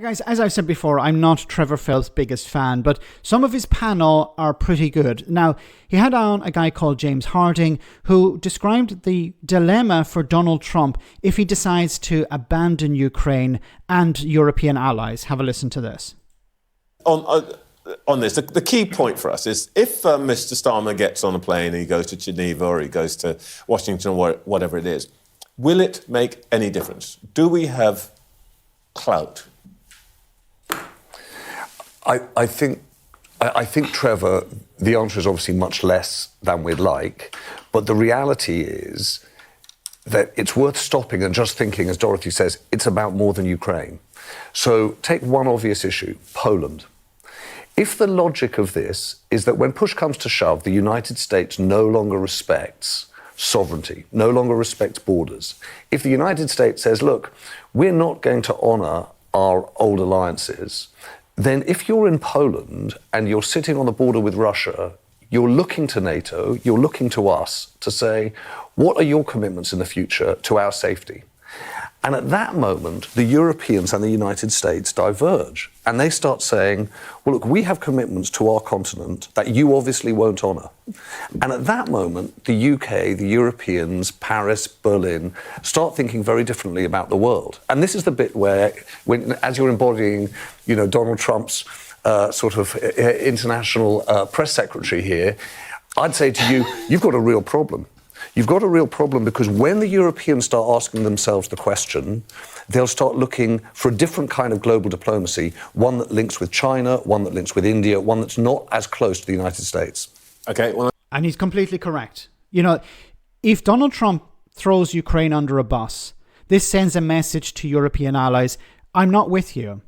Guys, as I said before, I'm not Trevor Phillips' biggest fan, but some of his panel are pretty good. Now, he had on a guy called James Harding who described the dilemma for Donald Trump if he decides to abandon Ukraine and European allies. Have a listen to this. On this, the key point for us is if Mr. Starmer gets on a plane and he goes to Geneva or he goes to Washington or whatever it is, will it make any difference? Do we have clout? I think, Trevor, the answer is obviously much less than we'd like, but the reality is that it's worth stopping and just thinking, as Dorothy says, it's about more than Ukraine. So take one obvious issue, Poland. If the logic of this is that when push comes to shove, the United States no longer respects sovereignty, no longer respects borders. If the United States says, look, we're not going to honour our old alliances, then if you're in Poland and you're sitting on the border with Russia, you're looking to NATO, you're looking to us to say, what are your commitments in the future to our safety? And at that moment, the Europeans and the United States diverge. And they start saying, well, look, we have commitments to our continent that you obviously won't honour. And at that moment, the UK, the Europeans, Paris, Berlin, start thinking very differently about the world. And this is the bit where, as you're embodying, Donald Trump's sort of international press secretary here, I'd say to you, you've got a real problem. You've got a real problem because when the Europeans start asking themselves the question, they'll start looking for a different kind of global diplomacy, one that links with China, one that links with India, one that's not as close to the United States. Okay, well, and he's completely correct. If Donald Trump throws Ukraine under a bus, this sends a message to European allies, I'm not with you.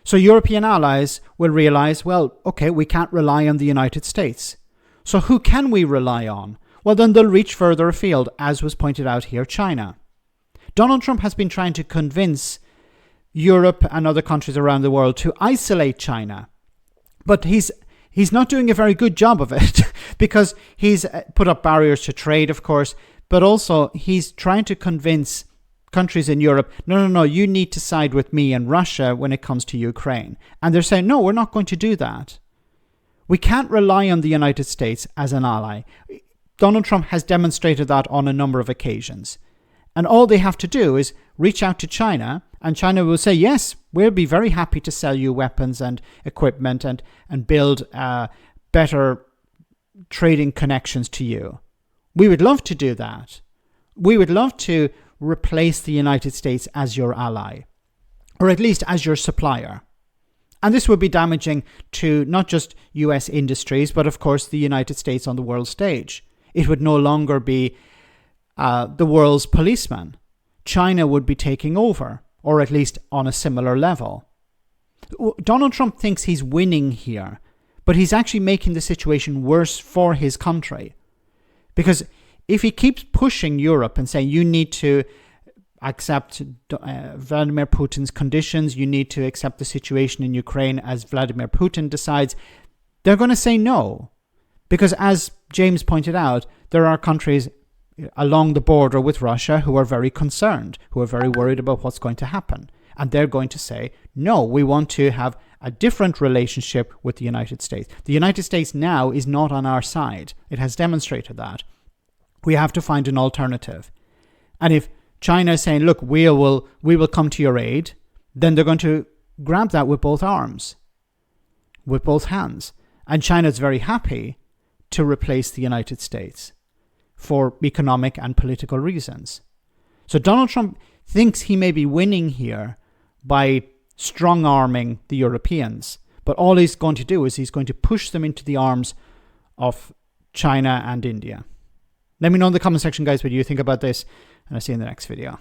So European allies will realize, well, okay, we can't rely on the United States. So who can we rely on? Well, then they'll reach further afield, as was pointed out here, China. Donald Trump has been trying to convince Europe and other countries around the world to isolate China. But he's not doing a very good job of it because he's put up barriers to trade, of course, but also he's trying to convince countries in Europe, no, you need to side with me and Russia when it comes to Ukraine. And they're saying, no, we're not going to do that. We can't rely on the United States as an ally. Donald Trump has demonstrated that on a number of occasions. And all they have to do is reach out to China, and China will say, yes, we'll be very happy to sell you weapons and equipment and build better trading connections to you. We would love to do that. We would love to replace the United States as your ally, or at least as your supplier. And this would be damaging to not just US industries, but of course the United States on the world stage. It would no longer be the world's policeman. China would be taking over, or at least on a similar level. Donald Trump thinks he's winning here, but he's actually making the situation worse for his country. Because if he keeps pushing Europe and saying, you need to accept Vladimir Putin's conditions, you need to accept the situation in Ukraine as Vladimir Putin decides, they're going to say no. Because as James pointed out, there are countries along the border with Russia who are very concerned, who are very worried about what's going to happen. And they're going to say, no, we want to have a different relationship with the United States. The United States now is not on our side. It has demonstrated that. We have to find an alternative. And if China is saying, look, we will come to your aid, then they're going to grab that with both arms, with both hands. And China is very happy to replace the United States for economic and political reasons. So Donald Trump thinks he may be winning here by strong-arming the Europeans. But all he's going to do is he's going to push them into the arms of China and India. Let me know in the comment section, guys, what you think about this, and I'll see you in the next video.